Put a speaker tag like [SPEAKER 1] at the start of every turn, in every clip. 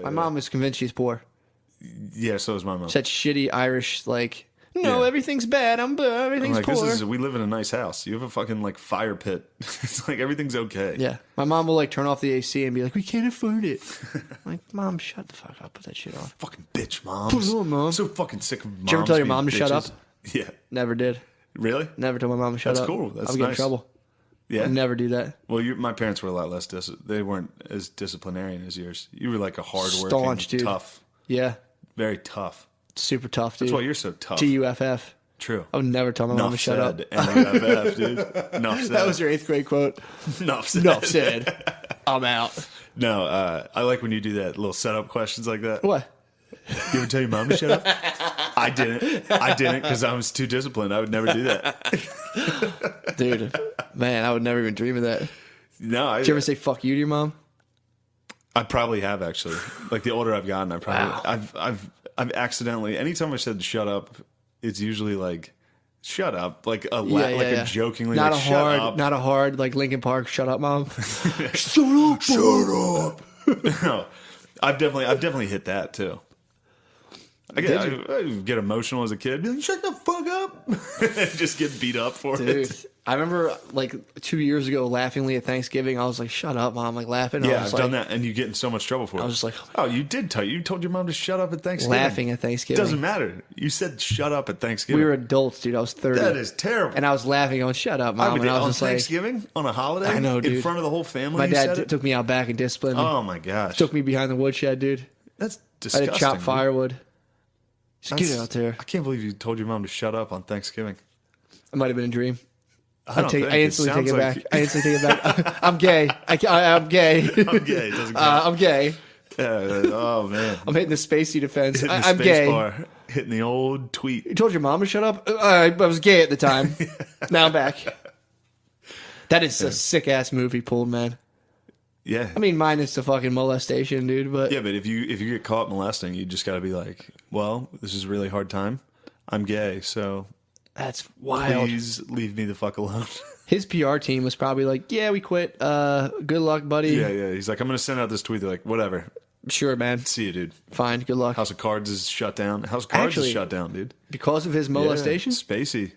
[SPEAKER 1] My mom is convinced she's poor.
[SPEAKER 2] Yeah, so is my mom.
[SPEAKER 1] Such shitty Irish, like, no, everything's bad. Everything's poor.
[SPEAKER 2] We live in a nice house. You have a fucking, like, fire pit. It's like, everything's okay.
[SPEAKER 1] Yeah. My mom will, like, turn off the AC and be like, we can't afford it. I'm like, Mom, shut the fuck up. Put that shit on.
[SPEAKER 2] Fucking bitch, Mom.
[SPEAKER 1] Put it on, Mom.
[SPEAKER 2] I'm so fucking sick of moms.
[SPEAKER 1] Did you ever tell your mom to
[SPEAKER 2] bitches.
[SPEAKER 1] shut up?
[SPEAKER 2] Yeah.
[SPEAKER 1] Never did.
[SPEAKER 2] Really?
[SPEAKER 1] Never told my mom to shut up.
[SPEAKER 2] That's cool. That's
[SPEAKER 1] I would get in
[SPEAKER 2] nice.
[SPEAKER 1] trouble.
[SPEAKER 2] Yeah.
[SPEAKER 1] I'd never do that.
[SPEAKER 2] Well, my parents were a lot less. They weren't as disciplinarian as yours. You were like a hard-working,
[SPEAKER 1] Staunch, dude.
[SPEAKER 2] tough.
[SPEAKER 1] Yeah.
[SPEAKER 2] Very tough.
[SPEAKER 1] Super tough, dude.
[SPEAKER 2] That's why you're so tough.
[SPEAKER 1] TUFF.
[SPEAKER 2] True.
[SPEAKER 1] I would never tell my mom to shut up.
[SPEAKER 2] NUFF, dude. Enough said.
[SPEAKER 1] That was your 8th grade quote.
[SPEAKER 2] Enough said.
[SPEAKER 1] Enough said. I'm out.
[SPEAKER 2] No, I like when you do that little setup questions like that.
[SPEAKER 1] What?
[SPEAKER 2] You ever tell your mom to shut up? I didn't because I was too disciplined. I would never do that.
[SPEAKER 1] Dude, man, I would never even dream of that.
[SPEAKER 2] No,
[SPEAKER 1] Did you ever say fuck you to your mom?
[SPEAKER 2] I probably have actually. Like the older I've gotten,
[SPEAKER 1] Wow.
[SPEAKER 2] I've accidentally. Anytime I said shut up, it's usually like shut up, like a
[SPEAKER 1] Yeah.
[SPEAKER 2] jokingly,
[SPEAKER 1] Not
[SPEAKER 2] like,
[SPEAKER 1] a
[SPEAKER 2] shut
[SPEAKER 1] hard,
[SPEAKER 2] up.
[SPEAKER 1] not a hard like Linkin Park. Shut up, mom. Shut up.
[SPEAKER 2] Shut up. No, I've definitely hit that too. I get emotional as a kid. Be like, shut the fuck up. Just get beat up for
[SPEAKER 1] Dude,
[SPEAKER 2] it.
[SPEAKER 1] I remember like 2 years ago, laughingly at Thanksgiving, I was like, "Shut up, mom!" Like laughing.
[SPEAKER 2] Yeah,
[SPEAKER 1] I was
[SPEAKER 2] I've
[SPEAKER 1] like,
[SPEAKER 2] done that, and you get in so much trouble for it.
[SPEAKER 1] I was just like,
[SPEAKER 2] oh, you did you told your mom to shut up at Thanksgiving.
[SPEAKER 1] laughing at Thanksgiving.
[SPEAKER 2] Doesn't matter. You said shut up at Thanksgiving.
[SPEAKER 1] We were adults, dude. I was 30.
[SPEAKER 2] That is terrible.
[SPEAKER 1] And I was laughing, going, "Shut up, mom!" And I was
[SPEAKER 2] on
[SPEAKER 1] just like,
[SPEAKER 2] Thanksgiving on a holiday.
[SPEAKER 1] I know, dude.
[SPEAKER 2] In front of the whole family.
[SPEAKER 1] my
[SPEAKER 2] you
[SPEAKER 1] dad
[SPEAKER 2] said it?
[SPEAKER 1] took me out back and disciplined me.
[SPEAKER 2] Oh my gosh,
[SPEAKER 1] Took me behind the woodshed, dude.
[SPEAKER 2] that's
[SPEAKER 1] I
[SPEAKER 2] disgusting.
[SPEAKER 1] had to chop
[SPEAKER 2] dude.
[SPEAKER 1] firewood. Just get out there.
[SPEAKER 2] I can't believe you told your mom to shut up on Thanksgiving.
[SPEAKER 1] It might have been a dream.
[SPEAKER 2] I don't think
[SPEAKER 1] I instantly take it
[SPEAKER 2] sounds
[SPEAKER 1] back. I instantly take it back. I'm gay. I'm gay.
[SPEAKER 2] I'm gay. It doesn't count.
[SPEAKER 1] I'm gay.
[SPEAKER 2] Oh man,
[SPEAKER 1] I'm hitting the Spacey defense.
[SPEAKER 2] hitting the
[SPEAKER 1] I'm
[SPEAKER 2] space
[SPEAKER 1] gay.
[SPEAKER 2] bar, hitting the old tweet.
[SPEAKER 1] You told your mom to shut up? I was gay at the time. Now I'm back. That is a sick ass movie pulled, man.
[SPEAKER 2] Yeah,
[SPEAKER 1] I mean, minus the fucking molestation, dude. But
[SPEAKER 2] yeah, but if you get caught molesting, you just got to be like, well, this is a really hard time. I'm gay, so
[SPEAKER 1] that's wild.
[SPEAKER 2] please leave me the fuck alone.
[SPEAKER 1] His PR team was probably like, "Yeah, we quit. Good luck, buddy."
[SPEAKER 2] Yeah. He's like, I'm gonna send out this tweet. They're like, whatever.
[SPEAKER 1] Sure, man.
[SPEAKER 2] See you, dude.
[SPEAKER 1] Fine. Good luck.
[SPEAKER 2] House of Cards is shut down. House of Cards
[SPEAKER 1] Actually,
[SPEAKER 2] is shut down, dude.
[SPEAKER 1] Because of his molestation.
[SPEAKER 2] Yeah, Spacey.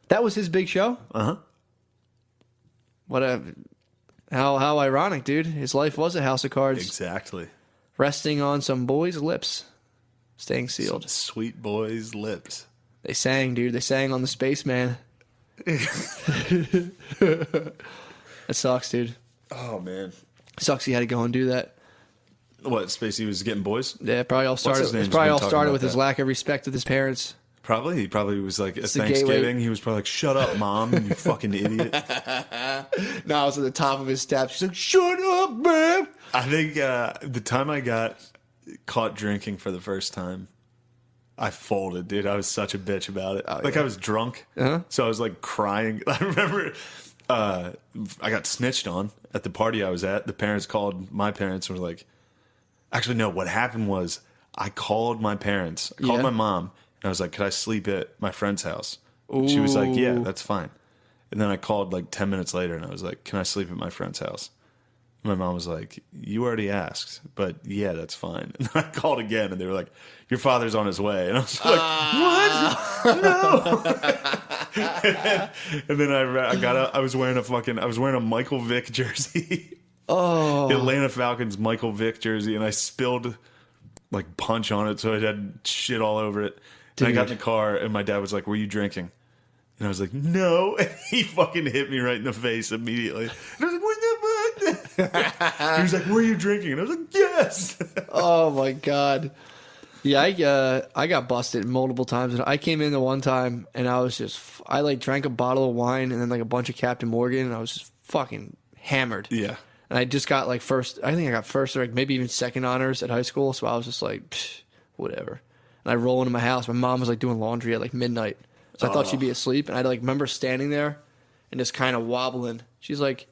[SPEAKER 1] That was his big show.
[SPEAKER 2] Uh-huh.
[SPEAKER 1] What a how ironic, dude. His life was a house of cards,
[SPEAKER 2] Exactly.
[SPEAKER 1] resting on some boys' lips, staying sealed.
[SPEAKER 2] Some sweet boy's lips.
[SPEAKER 1] They sang, dude. They sang on the Spaceman. That sucks, dude.
[SPEAKER 2] Oh man.
[SPEAKER 1] Sucks he had to go and do that.
[SPEAKER 2] What, Spacey was getting boys?
[SPEAKER 1] Yeah, it probably all started.
[SPEAKER 2] his name?
[SPEAKER 1] It probably
[SPEAKER 2] He's
[SPEAKER 1] all
[SPEAKER 2] been talking
[SPEAKER 1] started
[SPEAKER 2] about
[SPEAKER 1] with his
[SPEAKER 2] that.
[SPEAKER 1] lack of respect of his parents.
[SPEAKER 2] Probably. He probably was like at
[SPEAKER 1] the gateway.
[SPEAKER 2] Thanksgiving. He was probably like, "Shut up, mom, you fucking idiot."
[SPEAKER 1] No, I was at the top of his steps. She's like, "Shut up, man."
[SPEAKER 2] I think the time I got caught drinking for the first time, I folded, dude. I was such a bitch about it.
[SPEAKER 1] yeah.
[SPEAKER 2] I was drunk, so I was like crying. I remember I got snitched on at the party I was at. The parents called my parents and were like, actually, no, what happened was I called my parents. I called my mom, and I was like, could I sleep at my friend's house? And she was like, yeah, that's fine. And then I called like 10 minutes later, and I was like, can I sleep at my friend's house? My mom was like, you already asked, but yeah, that's fine. And then I called again, and they were like, your father's on his way. And I was like, what? No. and then I got up. I was wearing a Michael Vick jersey.
[SPEAKER 1] Oh.
[SPEAKER 2] The Atlanta Falcons Michael Vick jersey, and I spilled like punch on it, so it had shit all over it. And I got in the car, and my dad was like, were you drinking? And I was like, no. And he fucking hit me right in the face immediately. And I was like, what the fuck? He was like, were you drinking? And I was like, yes.
[SPEAKER 1] Oh my god. Yeah, I got busted multiple times. I came in the one time and I was just I like drank a bottle of wine and then like a bunch of Captain Morgan, and I was just fucking hammered.
[SPEAKER 2] Yeah.
[SPEAKER 1] And I just got like first. I think I got first or like maybe even second honors at high school. So I was just like, psh, whatever. And I roll into my house. My mom was like doing laundry at like midnight, so I thought she'd be asleep. And I like remember standing there and just kind of wobbling. She's like,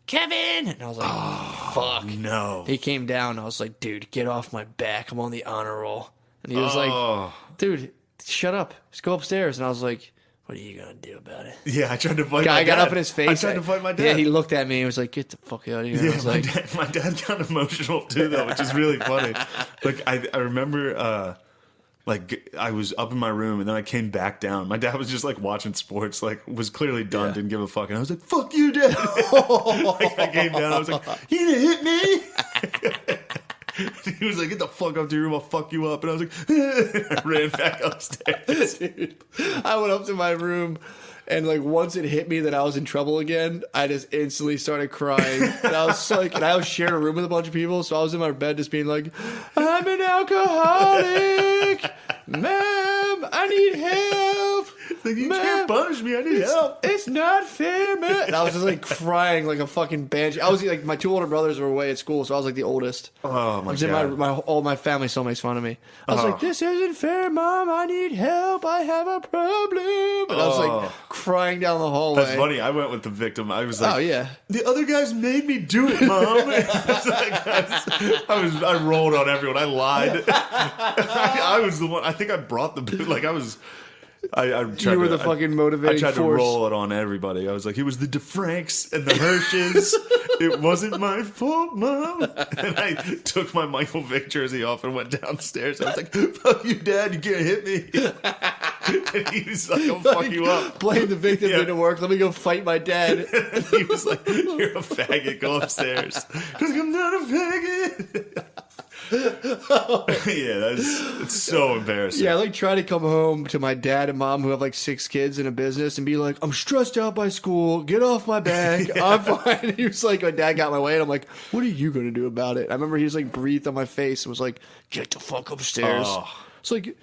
[SPEAKER 1] Kevin, and I was like, fuck.
[SPEAKER 2] No.
[SPEAKER 1] He came down. And I was like, dude, get off my back. I'm on the honor roll. And he was like, dude, shut up. Just go upstairs. And I was like, what are you gonna do about it?
[SPEAKER 2] Yeah, I tried to fight.
[SPEAKER 1] I
[SPEAKER 2] my
[SPEAKER 1] got
[SPEAKER 2] dad.
[SPEAKER 1] up in his face.
[SPEAKER 2] I tried to fight my dad.
[SPEAKER 1] Yeah, he looked at me and was like, "Get the fuck out of here."
[SPEAKER 2] Yeah,
[SPEAKER 1] I was like,
[SPEAKER 2] my dad got emotional too, though, which is really funny. Like I remember, like I was up in my room and then I came back down. My dad was just like watching sports, like was clearly done, didn't give a fuck, and I was like, "Fuck you, Dad!" Like I came down, I was like, "You gonna hit me?" He was like, "Get the fuck up to your room, I'll fuck you up." And I was like, I ran back upstairs.
[SPEAKER 1] Dude, I went up to my room, and like once it hit me that I was in trouble again, I just instantly started crying. And I was like, and I was sharing a room with a bunch of people, so I was in my bed just being like, "I'm an alcoholic, ma'am. I need help."
[SPEAKER 2] Like, you can't punish me. I need help.
[SPEAKER 1] It's not fair, man. And I was just like crying like a fucking banshee. I was like, my two older brothers were away at school, so I was like the oldest.
[SPEAKER 2] Oh my
[SPEAKER 1] God! All my family still makes fun of me. I was like, "This isn't fair, Mom. I need help. I have a problem." And I was like crying down the hallway.
[SPEAKER 2] That's funny. I went with the victim. I was like,
[SPEAKER 1] "Oh yeah,
[SPEAKER 2] the other guys made me do it, Mom." I rolled on everyone. I lied. I was the one. I think I brought the like. I was. I tried
[SPEAKER 1] you were
[SPEAKER 2] to,
[SPEAKER 1] the fucking motivating
[SPEAKER 2] I tried
[SPEAKER 1] force.
[SPEAKER 2] to roll it on everybody. I was like, it was the DeFranks and the Hirsches. It wasn't my fault, Mom. And I took my Michael Vick jersey off and went downstairs. I was like, "Fuck you, Dad. You can't hit me." And he was like, "I'll fuck you up."
[SPEAKER 1] Blame the victim didn't work. Let me go fight my dad.
[SPEAKER 2] And he was like, "You're a faggot. Go upstairs." I was like, "I'm not a faggot." Yeah, it's so embarrassing.
[SPEAKER 1] Yeah, I like try to come home to my dad and mom who have like 6 kids in a business and be like, "I'm stressed out by school. Get off my back. I'm fine." He was like, my dad got in my way, and I'm like, "What are you going to do about it?" I remember he was like breathed on my face and was like, "Get the fuck upstairs." It's like,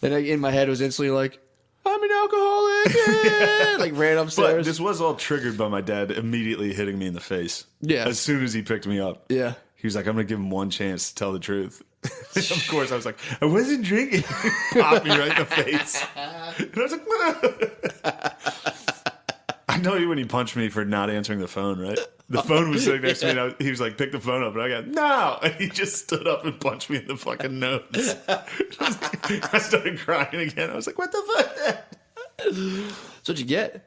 [SPEAKER 1] then in my head was instantly like, "I'm an alcoholic." Yeah. Like ran upstairs.
[SPEAKER 2] But this was all triggered by my dad immediately hitting me in the face.
[SPEAKER 1] Yeah.
[SPEAKER 2] As soon as he picked me up.
[SPEAKER 1] Yeah.
[SPEAKER 2] He was like, "I'm going to give him one chance to tell the truth." Of course, I was like, "I wasn't drinking." Popped me right in the face. And I was like, I know you when he punched me for not answering the phone, right? The phone was sitting next to me, and he was like, "Pick the phone up." And I got, "No!" And he just stood up and punched me in the fucking nose. I started crying again. I was like, "What the fuck?"
[SPEAKER 1] That's what you get.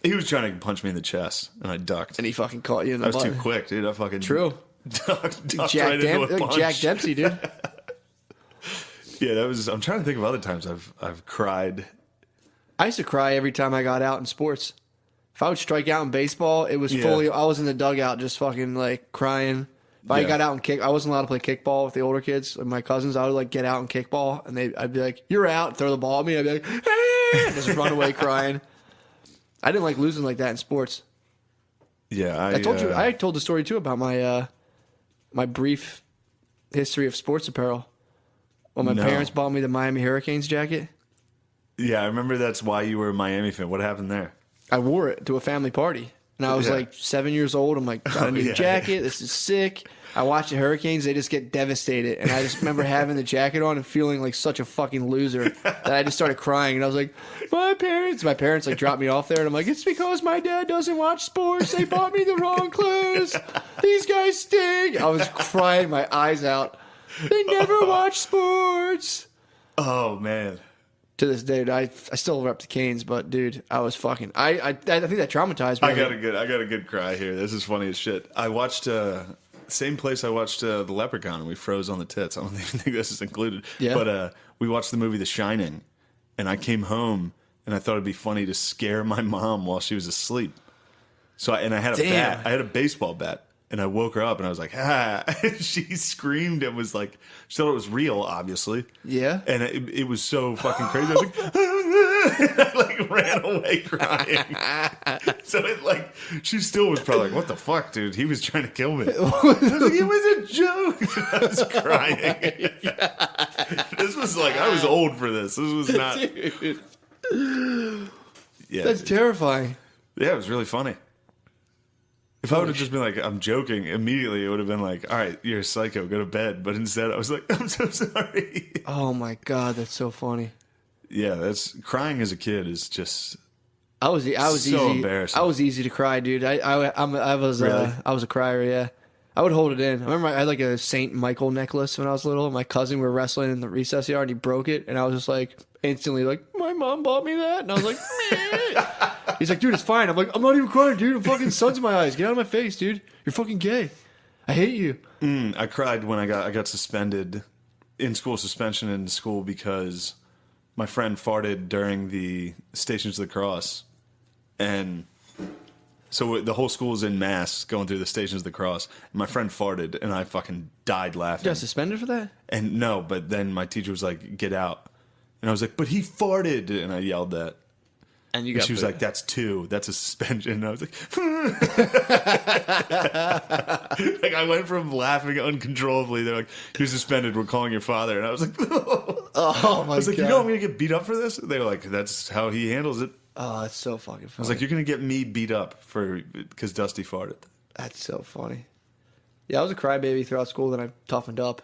[SPEAKER 2] He was trying to punch me in the chest, and I ducked.
[SPEAKER 1] And he fucking caught you in the
[SPEAKER 2] I was
[SPEAKER 1] butt.
[SPEAKER 2] too quick, dude. I fucking...
[SPEAKER 1] True.
[SPEAKER 2] ducked
[SPEAKER 1] Jack,
[SPEAKER 2] right into a punch.
[SPEAKER 1] Jack Dempsey, dude.
[SPEAKER 2] Yeah, that was... I'm trying to think of other times I've cried.
[SPEAKER 1] I used to cry every time I got out in sports. If I would strike out in baseball, it was fully... I was in the dugout just fucking, like, crying. If I got out and kick... I wasn't allowed to play kickball with the older kids. With my cousins, I would, like, get out and kickball. And I'd be like, "You're out." Throw the ball at me. I'd be like, "Ah!" And just run away crying. I didn't like losing like that in sports.
[SPEAKER 2] Yeah,
[SPEAKER 1] I told the story, too, about my my brief history of sports apparel. When my parents bought me the Miami Hurricanes jacket.
[SPEAKER 2] Yeah, I remember that's why you were a Miami fan. What happened there?
[SPEAKER 1] I wore it to a family party. And I was like 7 years old. I'm like, got a new jacket. This is sick. I watch the Hurricanes. They just get devastated. And I just remember having the jacket on and feeling like such a fucking loser that I just started crying. And I was like, my parents like dropped me off there. And I'm like, "It's because my dad doesn't watch sports. They bought me the wrong clothes. These guys stink." I was crying my eyes out. They never watch sports.
[SPEAKER 2] Oh, man.
[SPEAKER 1] To this day, I still rep the Canes, but dude, I was fucking. I think that traumatized me.
[SPEAKER 2] I got a good cry here. This is funny as shit. I watched same place I watched The Leprechaun, and we froze on the tits. I don't even think this is included. Yeah. But we watched the movie The Shining, and I came home and I thought it'd be funny to scare my mom while she was asleep. So I had a bat. I had a baseball bat. And I woke her up and I was like, "Ah!" She screamed and was like, she thought it was real, obviously.
[SPEAKER 1] Yeah.
[SPEAKER 2] And it was so fucking crazy. I was like, I like ran away crying. So she still was probably like, "What the fuck, dude? He was trying to kill me." I was like, "It was a joke." I was crying. This was like, I was old for this. This was not.
[SPEAKER 1] Dude.
[SPEAKER 2] Yeah.
[SPEAKER 1] That's terrifying.
[SPEAKER 2] Yeah, it was really funny. If I would have just been like, "I'm joking," immediately it would have been like, "All right, you're a psycho, go to bed." But instead I was like, "I'm so sorry."
[SPEAKER 1] Oh my God, that's so funny.
[SPEAKER 2] Yeah, that's crying as a kid is just
[SPEAKER 1] I was
[SPEAKER 2] so
[SPEAKER 1] easy.
[SPEAKER 2] embarrassing.
[SPEAKER 1] I was easy to cry, dude. I was
[SPEAKER 2] Really?
[SPEAKER 1] I was a crier, yeah. I would hold it in. I remember I had like a Saint Michael necklace when I was little. My cousin, we were wrestling in the recess yard and he broke it, and I was just like instantly like, "My mom bought me that. And I was like, meh. He's like, dude, it's fine. I'm like, I'm not even crying, dude. I'm fucking sun's in my eyes. Get out of my face, dude. You're fucking gay. I hate you.
[SPEAKER 2] I cried when I got suspended, in school suspension in school, because my friend farted during the Stations of the Cross. And so the whole school's in mass going through the Stations of the Cross. And my friend farted, and I fucking died laughing.
[SPEAKER 1] You got suspended for that?
[SPEAKER 2] And no, but then my teacher was like, get out. And I was like, but he farted. And I yelled that.
[SPEAKER 1] And you got
[SPEAKER 2] she was like, that's 2. That's a suspension. And I was like, like I went from laughing uncontrollably. They're like, you're suspended. We're calling your father. And I was like,
[SPEAKER 1] oh my God.
[SPEAKER 2] I was like, you know I'm going to get beat up for this? They were like, that's how he handles it.
[SPEAKER 1] Oh, that's so fucking funny.
[SPEAKER 2] I was like, you're going to get me beat up because Dusty farted.
[SPEAKER 1] That's so funny. Yeah, I was a crybaby throughout school. Then I toughened up.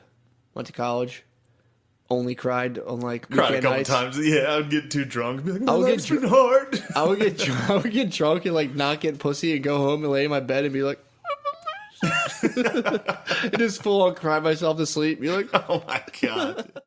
[SPEAKER 1] Went to college. Only cried on like
[SPEAKER 2] Cried
[SPEAKER 1] weekend
[SPEAKER 2] a couple
[SPEAKER 1] nights.
[SPEAKER 2] times. Yeah, I would get too drunk. Be like,
[SPEAKER 1] I would
[SPEAKER 2] life's been hard.
[SPEAKER 1] I would get drunk and like not get pussy and go home and lay in my bed and be like, and just full on cry myself to sleep. Be like,
[SPEAKER 2] Oh my God.